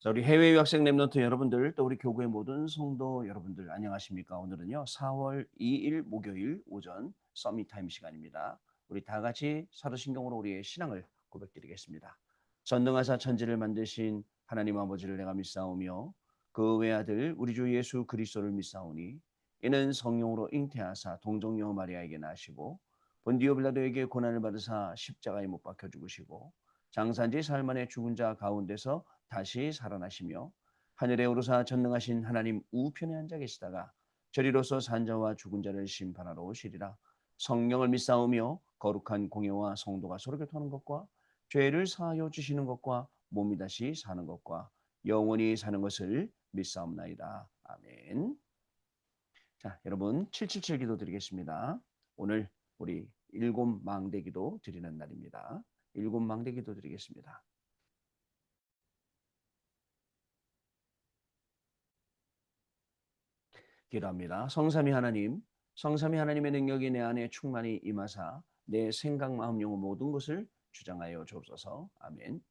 자, 우리 해외 유학생 랩런트 여러분들, 또 우리 교구의 모든 성도 여러분들 안녕하십니까? 오늘은요, 4월 2일 목요일 오전 서밋 타임 시간입니다. 우리 다 같이 사도신경으로 우리의 신앙을 고백드리겠습니다. 전능하사 천지를 만드신 하나님 아버지를 내가 믿사오며 그 외아들 우리 주 예수 그리스도를 믿사오니 이는 성령으로 잉태하사 동정녀 마리아에게 나시고 본디오 빌라도에게 고난을 받으사 십자가에 못 박혀 죽으시고 장사지 살만의 죽은 자 가운데서 다시 살아나시며 하늘에 오르사 전능하신 하나님 우편에 앉아 계시다가 저리로서 산자와 죽은 자를 심판하러 오시리라. 성령을 믿사오며 거룩한 공예와 성도가 서로 교통하는 것과 죄를 사하여 주시는 것과 몸이 다시 사는 것과 영원히 사는 것을 믿사옵나이다. 아멘. 자, 여러분 777 기도 드리겠습니다. 오늘 우리 일곱 망대 기도 드리는 날입니다. 일곱 망대 기도 드리겠습니다. 기도합니다. 성삼위 하나님, 성삼위 하나님의 능력이 내 안에 충만히 임하사 내 생각, 마음, 영혼 모든 것을 주장하여 주옵소서. 아멘.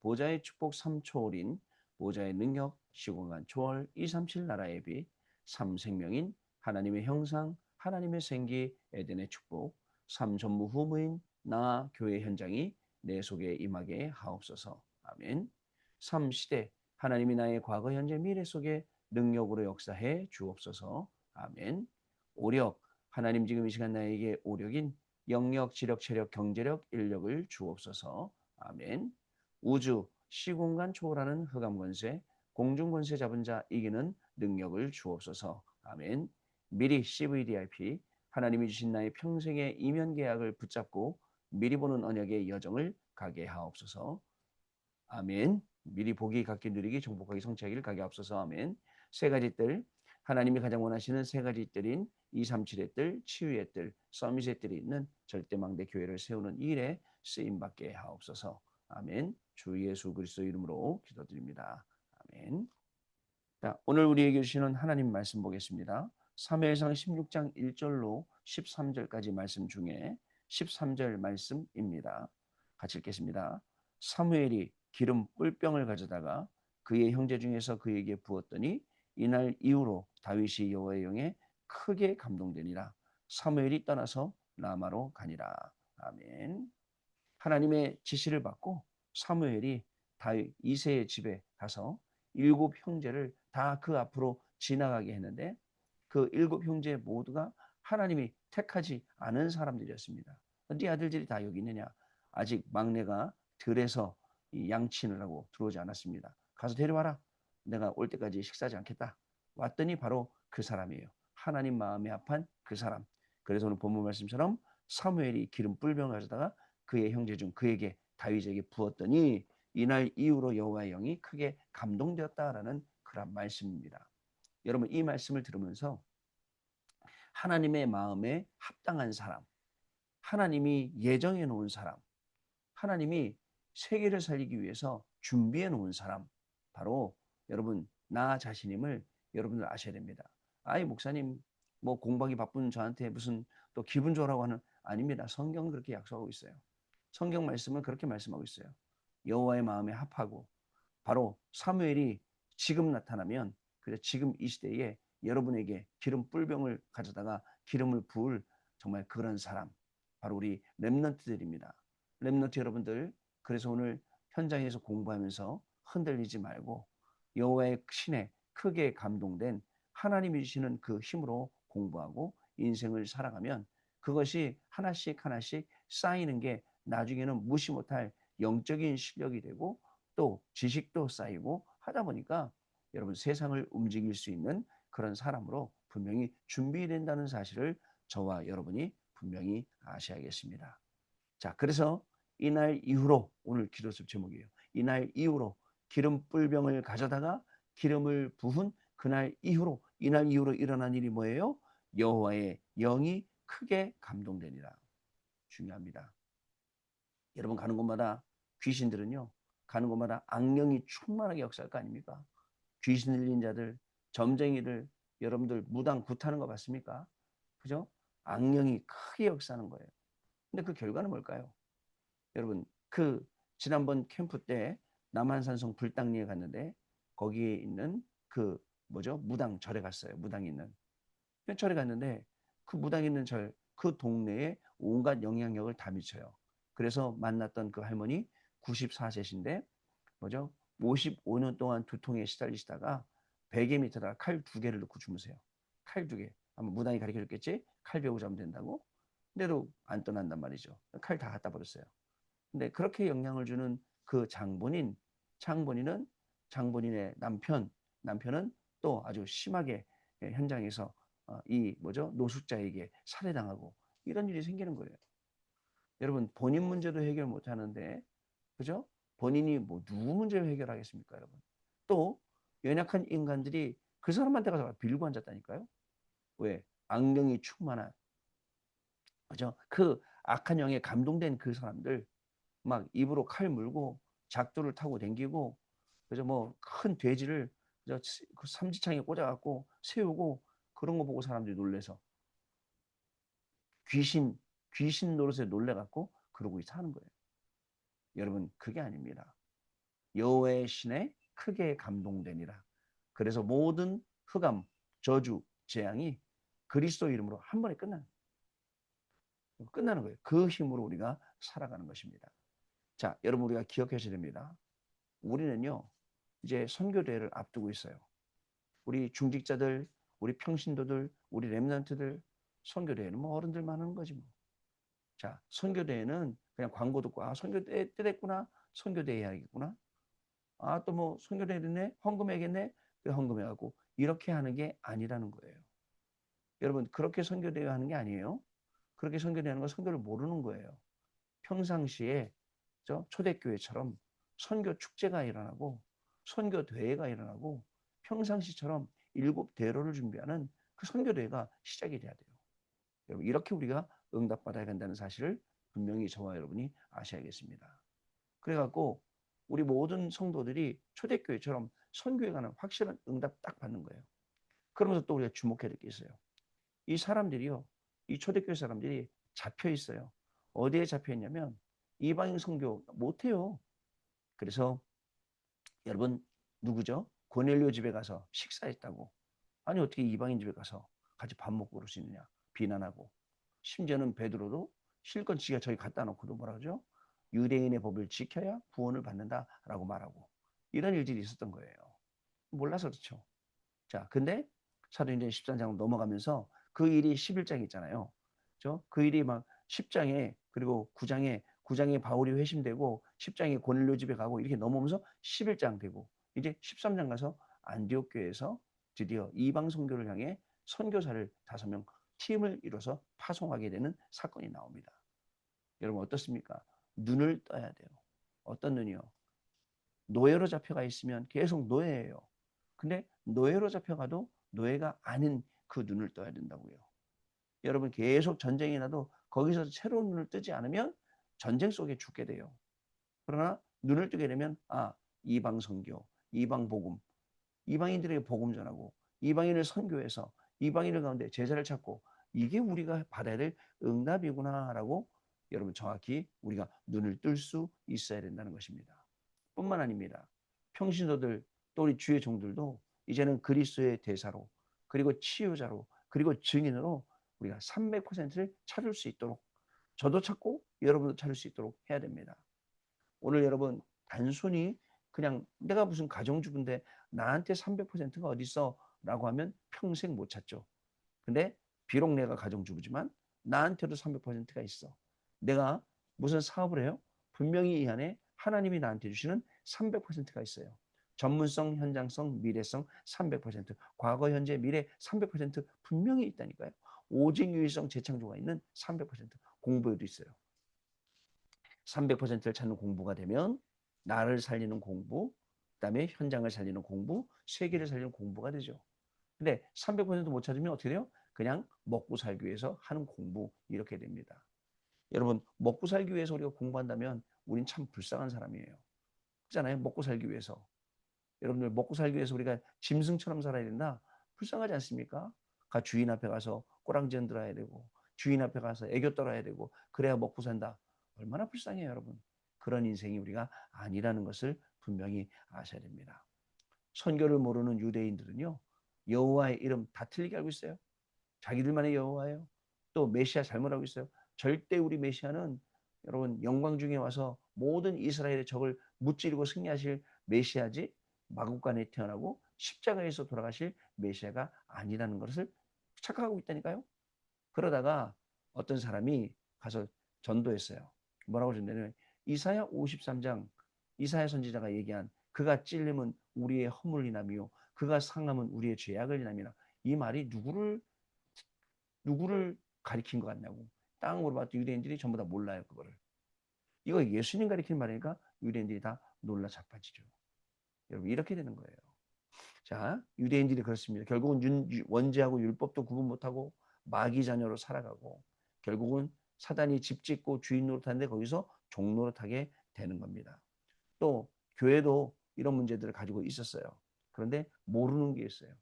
보좌의 축복 3초월인 보좌의 능력, 시공간 초월 237 나라의 빛, 삼생명인 하나님의 형상, 하나님의 생기, 에덴의 축복, 삼전무후무인 나 교회 현장이 내 속에 임하게 하옵소서. 아멘. 삼시대 하나님이 나의 과거, 현재, 미래 속에 능력으로 역사해 주옵소서. 아멘. 오력 하나님 지금 이 시간 나에게 오력인 영력, 지력, 체력, 경제력, 인력을 주옵소서. 아멘. 우주 시공간 초월하는 흑암 권세, 공중 권세 잡은 자 이기는 능력을 주옵소서. 아멘. 미리 CVDIP 하나님이 주신 나의 평생의 이면 계약을 붙잡고 미리 보는 언약의 여정을 가게 하옵소서. 아멘. 미리 보기, 갖기, 누리기, 정복하기, 성취하기를 가게 하옵소서. 아멘. 세 가지 뜰, 하나님이 가장 원하시는 세 가지 뜰인 237의 뜰, 치유의 뜰, 서밋의 뜰이 있는 절대망대 교회를 세우는 일에 쓰임받게 하옵소서. 아멘. 주 예수 그리스도 이름으로 기도드립니다. 아멘. 자, 오늘 우리에게 주시는 하나님 말씀 보겠습니다. 사무엘상 16장 1절로 13절까지 말씀 중에 13절 말씀입니다. 같이 읽겠습니다. 사무엘이 기름 뿔병을 가져다가 그의 형제 중에서 그에게 부었더니 이날 이후로 다윗이 여호와의 영에 크게 감동되니라. 사무엘이 떠나서 라마로 가니라. 아멘. 하나님의 지시를 받고 사무엘이 다윗 이새의 집에 가서 일곱 형제를 다 그 앞으로 지나가게 했는데 그 일곱 형제 모두가 하나님이 택하지 않은 사람들이었습니다. 네 아들들이 다 여기 있느냐? 아직 막내가 들에서 양치느라고 들어오지 않았습니다. 가서 데려와라. 내가 올 때까지 식사하지 않겠다. 왔더니 바로 그 사람이에요. 하나님 마음에 합한 그 사람. 그래서 오늘 본문 말씀처럼 사무엘이 기름 뿔병을 가져다가 그의 형제 중 그에게 다윗에게 부었더니 이날 이후로 여호와의 영이 크게 감동되었다라는 그런 말씀입니다. 여러분 이 말씀을 들으면서 하나님의 마음에 합당한 사람, 하나님이 예정해 놓은 사람, 하나님이 세계를 살리기 위해서 준비해 놓은 사람, 바로 여러분 나 자신임을 여러분들 아셔야 됩니다. 아이 목사님 뭐 공부하기 바쁜 저한테 무슨 또 기분 좋으라고 하는 아닙니다. 성경은 그렇게 약속하고 있어요. 성경 말씀은 그렇게 말씀하고 있어요. 여호와의 마음에 합하고 바로 사무엘이 지금 나타나면 그래 지금 이 시대에 여러분에게 기름 뿔병을 가져다가 기름을 부을 정말 그런 사람 바로 우리 렘넌트들입니다. 렘넌트 여러분들 그래서 오늘 현장에서 공부하면서 흔들리지 말고 여호와의 신에 크게 감동된 하나님이 주시는 그 힘으로 공부하고 인생을 살아가면 그것이 하나씩 하나씩 쌓이는 게 나중에는 무시 못할 영적인 실력이 되고 또 지식도 쌓이고 하다 보니까 여러분 세상을 움직일 수 있는 그런 사람으로 분명히 준비된다는 사실을 저와 여러분이 분명히 아셔야겠습니다. 자, 그래서 이날 이후로 오늘 기도습 제목이에요. 이날 이후로 기름 뿔병을 가져다가 기름을 부은 그날 이후로 이날 이후로 일어난 일이 뭐예요? 여호와의 영이 크게 감동되니라. 중요합니다. 여러분 가는 곳마다 귀신들은요. 가는 곳마다 악령이 충만하게 역사할 거 아닙니까? 귀신 들린 자들, 점쟁이들, 여러분들 무당 굿하는 거 봤습니까? 그죠? 악령이 크게 역사하는 거예요. 근데 그 결과는 뭘까요? 여러분 그 지난번 캠프 때 남한산성 불당리에 갔는데 거기에 있는 그 뭐죠? 무당 절에 갔어요. 무당이 있는. 절에 갔는데 그 무당이 있는 절, 그 동네에 온갖 영향력을 다 미쳐요. 그래서 만났던 그 할머니 94세신데 뭐죠? 55년 동안 두통에 시달리시다가 베개 밑에다가 칼 2개를 넣고 주무세요. 칼 2개. 아마 무당이 가르쳐 줬겠지? 칼 베고 자면 된다고. 근데도 안 떠난단 말이죠. 칼 다 갖다 버렸어요. 근데 그렇게 영향을 주는 그 장본인은 장본인의 남편은 또 아주 심하게 현장에서 이 뭐죠? 노숙자에게 살해당하고 이런 일이 생기는 거예요. 여러분 본인 문제도 해결 못 하는데 그죠? 본인이 뭐 누구 문제를 해결하겠습니까, 여러분? 또 연약한 인간들이 그 사람한테 가서 빌고 앉았다니까요. 왜? 악령이 충만한 그죠? 그 악한 영에 감동된 그 사람들 막 입으로 칼 물고 작두를 타고 댕기고 그죠? 뭐 큰 돼지를 그 삼지창에 꽂아갖고 세우고 그런 거 보고 사람들이 놀래서 귀신 귀신 노릇에 놀래갖고 그러고 사는 거예요. 여러분 그게 아닙니다. 여호와의 신에 크게 감동되니라. 그래서 모든 흑암, 저주, 재앙이 그리스도 이름으로 한 번에 끝나는 거예요. 그 힘으로 우리가 살아가는 것입니다. 자, 여러분 우리가 기억하셔야 됩니다. 우리는요, 이제 선교대회를 앞두고 있어요. 우리 중직자들, 우리 평신도들, 우리 렘넌트들 선교대회는 뭐 어른들만 하는 거지 뭐. 자, 선교대회는 그냥 광고 듣고 아 선교대회 때 됐구나. 선교대회 해야겠구나. 아, 또 뭐 선교대회 됐네. 헌금해야겠네. 헌금해가고 이렇게 하는 게 아니라는 거예요. 여러분 그렇게 선교대회 하는 게 아니에요. 그렇게 선교대회 하는 건 선교를 모르는 거예요. 평상시에 초대교회처럼 선교 축제가 일어나고 선교 대회가 일어나고 평상시처럼 7대로를 준비하는 그 선교 대회가 시작이 돼야 돼요. 여러분 이렇게 우리가 응답받아야 한다는 사실을 분명히 저와 여러분이 아셔야겠습니다. 그래갖고 우리 모든 성도들이 초대교회처럼 선교에 관한 확실한 응답 딱 받는 거예요. 그러면서 또 우리가 주목해야 될 게 있어요. 이 사람들이요, 이 초대교회 사람들이 잡혀 있어요. 어디에 잡혀 있냐면 이방인 선교 못해요. 그래서 여러분 누구죠? 고넬료 집에 가서 식사했다고. 아니 어떻게 이방인 집에 가서 같이 밥 먹고 그럴 수 있느냐 비난하고 심지어는 베드로도 실컷 지가 저기 갖다 놓고도 뭐라 그러죠? 유대인의 법을 지켜야 구원을 받는다라고 말하고 이런 일들이 있었던 거예요. 몰라서 그렇죠. 자, 근데 사도행전 13장으로 넘어가면서 그 일이 11장 있잖아요. 그 일이 막 10장에 그리고 9장에 바울이 회심되고 10장에 고넬료 집에 가고 이렇게 넘어오면서 11장 되고 이제 13장 가서 안디옥 교회에서 드디어 이방 선교를 향해 선교사를 5명 팀을 이뤄서 파송하게 되는 사건이 나옵니다. 여러분 어떻습니까? 눈을 떠야 돼요. 어떤 눈이요? 노예로 잡혀가 있으면 계속 노예예요. 근데 노예로 잡혀가도 노예가 아닌 그 눈을 떠야 된다고요. 여러분 계속 전쟁이 나도 거기서 새로운 눈을 뜨지 않으면 전쟁 속에 죽게 돼요. 그러나 눈을 뜨게 되면 이방 선교, 이방 복음, 이방인들에게 복음 전하고 이방인을 선교해서 이방인들 가운데 제자를 찾고 이게 우리가 받아야 될 응답이구나라고 여러분 정확히 우리가 눈을 뜰 수 있어야 된다는 것입니다. 뿐만 아닙니다. 평신도들 또 우리 주의 종들도 이제는 그리스도의 대사로 그리고 치유자로 그리고 증인으로 우리가 300%를 찾을 수 있도록 저도 찾고 여러분도 찾을 수 있도록 해야 됩니다. 오늘 여러분 단순히 그냥 내가 무슨 가정주부인데 나한테 300%가 어디 있어? 라고 하면 평생 못 찾죠. 근데 비록 내가 가정주부지만 나한테도 300%가 있어. 내가 무슨 사업을 해요? 분명히 이 안에 하나님이 나한테 주시는 300%가 있어요. 전문성, 현장성, 미래성 300%, 과거, 현재, 미래 300% 분명히 있다니까요. 오직 유일성 재창조가 있는 300% 공부에도 있어요. 300%를 찾는 공부가 되면 나를 살리는 공부, 그다음에 현장을 살리는 공부, 세계를 살리는 공부가 되죠. 근데 300%못 찾으면 어떻게 돼요? 그냥 먹고 살기 위해서 하는 공부 이렇게 됩니다. 여러분 먹고 살기 위해서 우리가 공부한다면 우린 참 불쌍한 사람이에요. 그렇잖아요. 먹고 살기 위해서. 여러분들 먹고 살기 위해서 우리가 짐승처럼 살아야 된다. 불쌍하지 않습니까? 주인 앞에 가서 꼬랑지 흔들어야 되고 주인 앞에 가서 애교 떨어야 되고 그래야 먹고 산다. 얼마나 불쌍해요 여러분. 그런 인생이 우리가 아니라는 것을 분명히 아셔야 됩니다. 선교를 모르는 유대인들은요, 여호와의 이름 다 틀리게 알고 있어요. 자기들만의 여호와예요. 또 메시아 잘못 알고 있어요. 절대 우리 메시아는 여러분 영광 중에 와서 모든 이스라엘의 적을 무찌르고 승리하실 메시아지 마국간에 태어나고 십자가에서 돌아가실 메시아가 아니라는 것을 착각하고 있다니까요. 그러다가 어떤 사람이 가서 전도했어요. 뭐라고 전도했냐면 이사야 53장 이사야 선지자가 얘기한 그가 찔림은 우리의 허물이 남이요 그가 상함은 우리의 죄악을 인함이라. 이 말이 누구를 가리킨 것 같냐고 딱 물어봤더니 유대인들이 전부 다 몰라요. 그거를. 이거 예수님 가리킨 말이니까 유대인들이 다 놀라 자빠지죠. 여러분 이렇게 되는 거예요. 자, 유대인들이 그렇습니다. 결국은 원죄하고 율법도 구분 못하고 마귀 자녀로 살아가고 결국은 사단이 집 짓고 주인 노릇하는데 거기서 종 노릇하게 되는 겁니다. 또 교회도 이런 문제들을 가지고 있었어요. 그런데 모르는 게 있어요.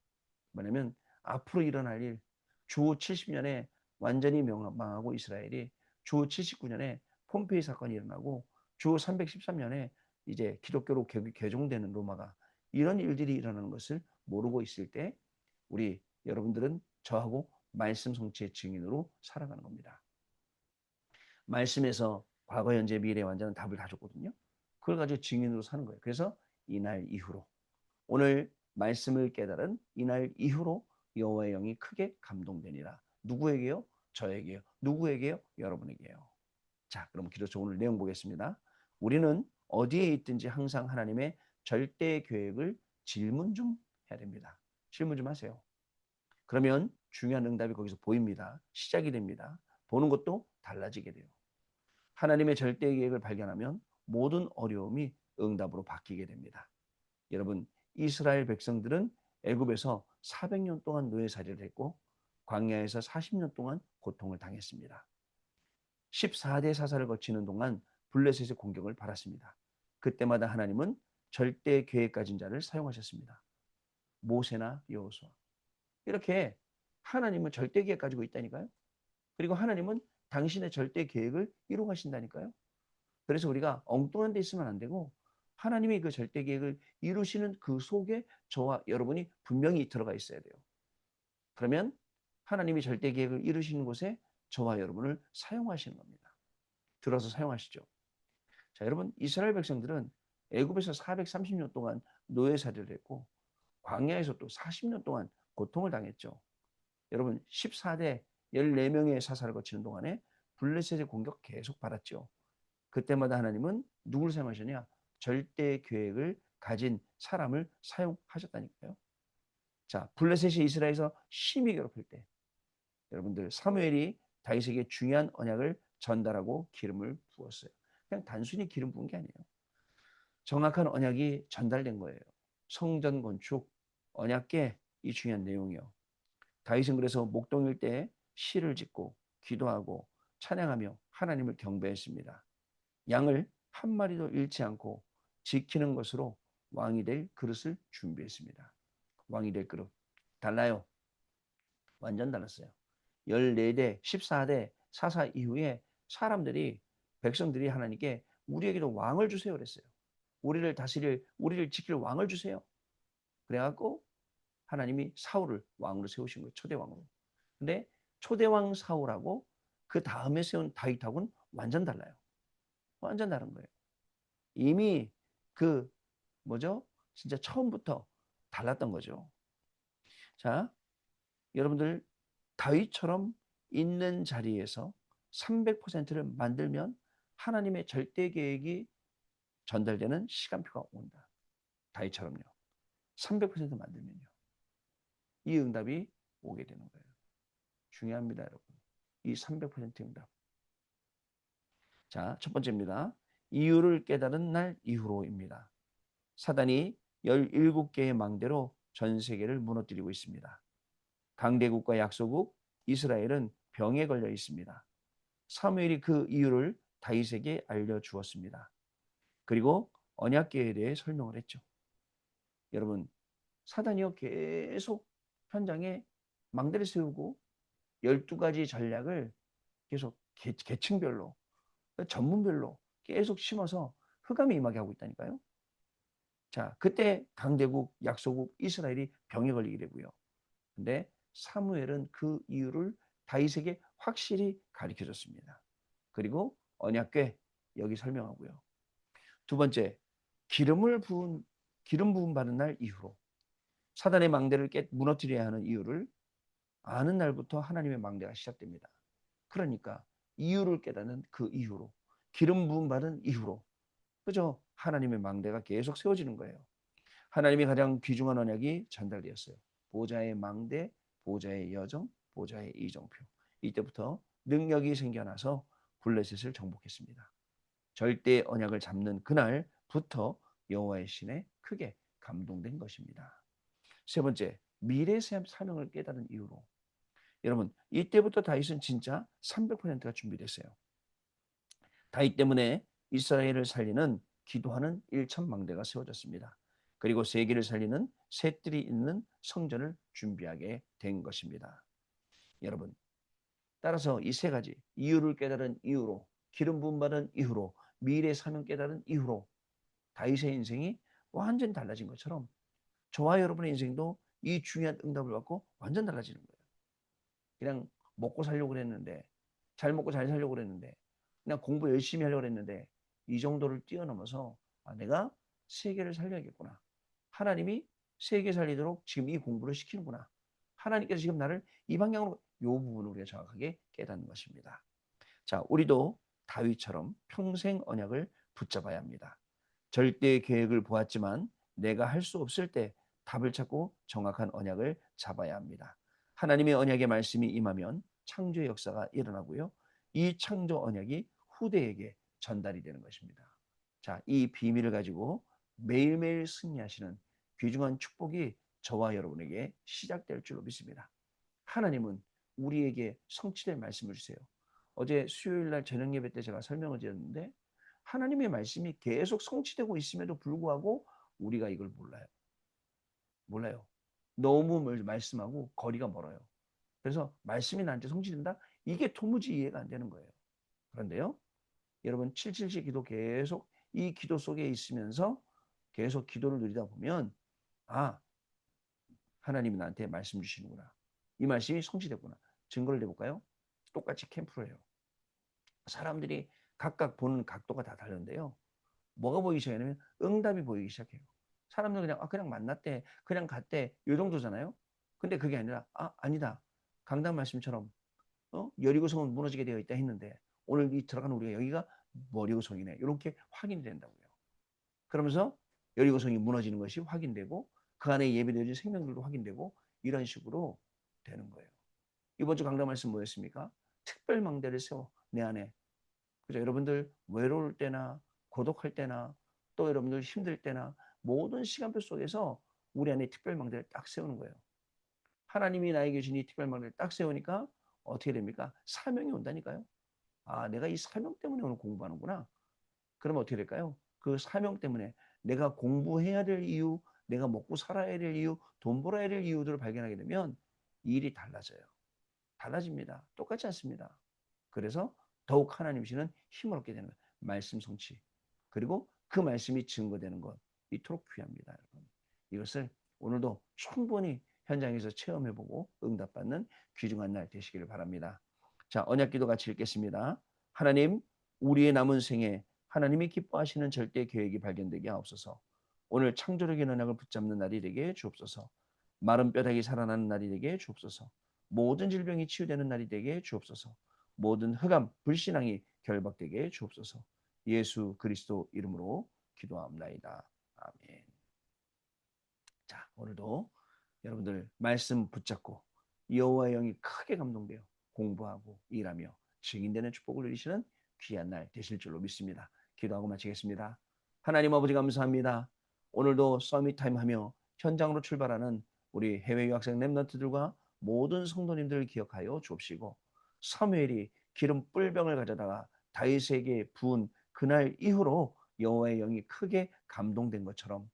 뭐냐면 앞으로 일어날 일, 주 70년에 완전히 망하고 이스라엘이 주 79년에 폼페이 사건이 일어나고 주 313년에 이제 기독교로 개종되는 로마가 이런 일들이 일어나는 것을 모르고 있을 때 우리 여러분들은 저하고 말씀 성취의 증인으로 살아가는 겁니다. 말씀에서 과거, 현재, 미래 완전한 답을 다 줬거든요. 그걸 가지고 증인으로 사는 거예요. 그래서 이날 이후로 오늘 말씀을 깨달은 이날 이후로 여호와의 영이 크게 감동되니라. 누구에게요? 저에게요. 누구에게요? 여러분에게요. 자, 그럼 기도서 오늘 내용 보겠습니다. 우리는 어디에 있든지 항상 하나님의 절대 계획을 질문 좀 해야 됩니다. 질문 좀 하세요. 그러면 중요한 응답이 거기서 보입니다. 시작이 됩니다. 보는 것도 달라지게 돼요. 하나님의 절대 계획을 발견하면 모든 어려움이 응답으로 바뀌게 됩니다. 여러분, 이스라엘 백성들은 애굽에서 400년 동안 노예살이를 했고 광야에서 40년 동안 고통을 당했습니다. 14대 사사를 거치는 동안 블레셋의 공격을 받았습니다. 그때마다 하나님은 절대 계획 가진 자를 사용하셨습니다. 모세나 여호수아. 이렇게 하나님은 절대 계획 가지고 있다니까요. 그리고 하나님은 당신의 절대 계획을 이루어가신다니까요. 그래서 우리가 엉뚱한 데 있으면 안 되고 하나님이 그 절대 계획을 이루시는 그 속에 저와 여러분이 분명히 들어가 있어야 돼요. 그러면 하나님이 절대 계획을 이루시는 곳에 저와 여러분을 사용하시는 겁니다. 들어서 사용하시죠. 자, 여러분 이스라엘 백성들은 애굽에서 430년 동안 노예살이를 했고 광야에서 또 40년 동안 고통을 당했죠. 여러분 14대 14명의 사사를 거치는 동안에 블레셋의 공격 계속 받았죠. 그때마다 하나님은 누구를 사용하셨냐? 절대 계획을 가진 사람을 사용하셨다니까요. 자, 블레셋이 이스라엘에서 심히 괴롭힐 때 여러분들 사무엘이 다윗에게 중요한 언약을 전달하고 기름을 부었어요. 그냥 단순히 기름 부은 게 아니에요. 정확한 언약이 전달된 거예요. 성전 건축, 언약계 이 중요한 내용이요. 다윗은 그래서 목동일 때 시를 짓고 기도하고 찬양하며 하나님을 경배했습니다. 양을 한 마리도 잃지 않고 지키는 것으로 왕이 될 그릇을 준비했습니다. 왕이 될 그릇. 달라요. 완전 달랐어요. 14대, 14대 사사 이후에 사람들이 백성들이 하나님께 우리에게도 왕을 주세요 그랬어요. 우리를 다스릴, 우리를 지킬 왕을 주세요. 그래갖고 하나님이 사울을 왕으로 세우신 거예요. 초대왕으로. 근데 초대왕 사울하고 그 다음에 세운 다윗하고는 완전 달라요. 완전 다른 거예요. 이미 그 뭐죠? 진짜 처음부터 달랐던 거죠. 자, 여러분들 다윗처럼 있는 자리에서 300%를 만들면 하나님의 절대 계획이 전달되는 시간표가 온다. 다윗처럼요. 300% 만들면요. 이 응답이 오게 되는 거예요. 중요합니다, 여러분. 이 300% 응답. 자, 첫 번째입니다. 이유를 깨달은 날 이후로입니다. 사단이 17개의 망대로 전 세계를 무너뜨리고 있습니다. 강대국과 약소국 이스라엘은 병에 걸려 있습니다. 사무엘이 그 이유를 다윗에게 알려주었습니다. 그리고 언약궤에 대해 설명을 했죠. 여러분, 사단이요 계속 현장에 망대를 세우고 12가지 전략을 계속 계층별로 전문별로 계속 심어서 흑암이 임하게 하고 있다니까요. 자, 그때 강대국 약소국 이스라엘이 병에 걸리게 되고요. 근데 사무엘은 그 이유를 다윗에게 확실히 가르쳐 줬습니다. 그리고 언약궤 여기 설명하고요. 두 번째, 기름 부음 받은 날 이후로 사단의 망대를 무너뜨려야 하는 이유를 아는 날부터 하나님의 망대가 시작됩니다. 그러니까 이유를 깨닫는 그 이후로, 기름 부음 받은 이후로, 그죠? 하나님의 망대가 계속 세워지는 거예요. 하나님이 가장 귀중한 언약이 전달되었어요. 보좌의 망대, 보좌의 여정, 보좌의 이정표. 이때부터 능력이 생겨나서 블레셋을 정복했습니다. 절대 언약을 잡는 그날부터 여호와의 신에 크게 감동된 것입니다. 세 번째, 미래 사명을 깨달은 이유로. 여러분, 이때부터 다윗은 진짜 300%가 준비됐어요. 다윗 때문에 이스라엘을 살리는 기도하는 일천망대가 세워졌습니다. 그리고 세계를 살리는 셋들이 있는 성전을 준비하게 된 것입니다. 여러분, 따라서 이 세 가지 이유를 깨달은 이유로, 기름 부음 받은 이후로, 미래 사명 깨달은 이후로 다윗의 인생이 완전히 달라진 것처럼 저와 여러분의 인생도 이 중요한 응답을 받고 완전 달라지는 거예요. 그냥 먹고 살려고 그랬는데, 잘 먹고 잘 살려고 그랬는데, 그냥 공부 열심히 하려고 그랬는데 이 정도를 뛰어넘어서 내가 세계를 살려야겠구나. 하나님이 세계 살리도록 지금 이 공부를 시키는구나. 하나님께서 지금 나를 이 방향으로 이 부분을 우리가 정확하게 깨닫는 것입니다. 자, 우리도 다윗처럼 평생 언약을 붙잡아야 합니다. 절대 계획을 보았지만 내가 할 수 없을 때 답을 찾고 정확한 언약을 잡아야 합니다. 하나님의 언약의 말씀이 임하면 창조의 역사가 일어나고요. 이 창조 언약이 후대에게 전달이 되는 것입니다. 자, 이 비밀을 가지고 매일매일 승리하시는 귀중한 축복이 저와 여러분에게 시작될 줄로 믿습니다. 하나님은 우리에게 성취될 말씀을 주세요. 어제 수요일 날 저녁 예배 때 제가 설명을 드렸는데 하나님의 말씀이 계속 성취되고 있음에도 불구하고 우리가 이걸 몰라요. 몰라요. 너무 말씀하고 거리가 멀어요. 그래서 말씀이 나한테 성취된다? 이게 도무지 이해가 안 되는 거예요. 그런데요, 여러분 777 기도 계속 이 기도 속에 있으면서 계속 기도를 누리다 보면 하나님이 나한테 말씀 주시는구나. 이 말씀이 성취됐구나. 증거를 내볼까요? 똑같이 캠프를 해요. 사람들이 각각 보는 각도가 다 다른데요. 뭐가 보이기 시작하냐면 응답이 보이기 시작해요. 사람들 그냥 만났대, 그냥 갔대, 요 정도잖아요. 근데 그게 아니라 아니다. 강단 말씀처럼 여리고성은 무너지게 되어 있다 했는데 오늘 이 들어간 우리가 여기가 여리고성이네. 이렇게 확인이 된다고요. 그러면서 여리고성이 무너지는 것이 확인되고 그 안에 예배되어진 생명들도 확인되고 이런 식으로 되는 거예요. 이번 주 강단 말씀 뭐였습니까? 특별 망대를 세워 내 안에. 그죠? 여러분들 외로울 때나 고독할 때나 또 여러분들 힘들 때나 모든 시간표 속에서 우리 안에 특별 망대를 딱 세우는 거예요. 하나님이 나에게 주신 이 특별 망대를 딱 세우니까 어떻게 됩니까? 사명이 온다니까요. 내가 이 사명 때문에 오늘 공부하는구나. 그러면 어떻게 될까요? 그 사명 때문에 내가 공부해야 될 이유, 내가 먹고 살아야 될 이유, 돈 벌어야 될 이유들을 발견하게 되면 일이 달라져요. 달라집니다. 똑같지 않습니다. 그래서 더욱 하나님이시는 힘을 얻게 되는 거예요. 말씀 성취. 그리고 그 말씀이 증거되는 것. 이토록 귀합니다. 여러분. 이것을 오늘도 충분히 현장에서 체험해보고 응답받는 귀중한 날 되시기를 바랍니다. 자, 언약기도 같이 읽겠습니다. 하나님, 우리의 남은 생에 하나님이 기뻐하시는 절대 계획이 발견되게 하옵소서. 오늘 창조력의 언약을 붙잡는 날이 되게 주옵소서. 마른 뼈다귀 살아나는 날이 되게 주옵소서. 모든 질병이 치유되는 날이 되게 주옵소서. 모든 흑암, 불신앙이 결박되게 주옵소서. 예수 그리스도 이름으로 기도합나이다. 아멘. 자, 오늘도 여러분들 말씀 붙잡고 여호와의 영이 크게 감동되어 공부하고 일하며 증인되는 축복을 누리시는 귀한 날 되실 줄로 믿습니다. 기도하고 마치겠습니다. 하나님 아버지 감사합니다. 오늘도 서밋타임 하며 현장으로 출발하는 우리 해외 유학생 랩런트들과 모든 성도님들을 기억하여 주옵시고 사무엘이 기름 뿔병을 가져다가 다윗에게 부은 그날 이후로 여호와의 영이 크게 감동된 것처럼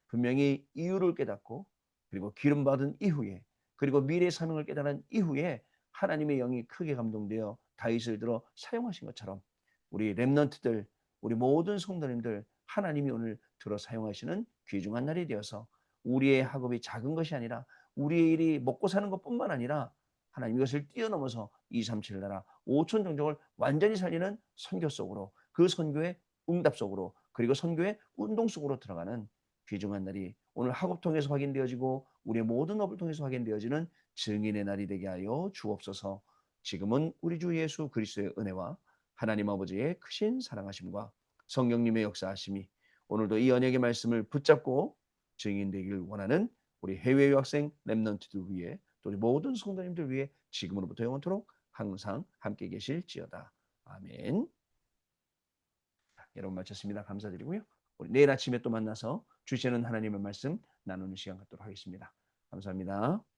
분명히 이유를 깨닫고 그리고 기름 받은 이후에 그리고 미래 사명을 깨달은 이후에 하나님의 영이 크게 감동되어 다윗을 들어 사용하신 것처럼 우리 렘넌트들 우리 모든 성도님들 하나님이 오늘 들어 사용하시는 귀중한 날이 되어서 우리의 학업이 작은 것이 아니라 우리의 일이 먹고 사는 것뿐만 아니라 하나님 이것을 뛰어넘어서 237 나라 5천 종족을 완전히 살리는 선교 속으로 그 선교의 응답 속으로 그리고 선교의 운동 속으로 들어가는 귀중한 날이 오늘 학업 통해서 확인되어지고 우리의 모든 업을 통해서 확인되어지는 증인의 날이 되게 하여 주옵소서. 지금은 우리 주 예수 그리스도의 은혜와 하나님 아버지의 크신 사랑하심과 성령님의 역사하심이 오늘도 이 언약의 말씀을 붙잡고 증인되길 원하는 우리 해외 유학생 렘넌트들 위해 또 우리 모든 성도님들 위해 지금으로부터 영원토록 항상 함께 계실지어다. 아멘. 여러분 마쳤습니다. 감사드리고요. 우리 내일 아침에 또 만나서 주시는 하나님의 말씀 나누는 시간 갖도록 하겠습니다. 감사합니다.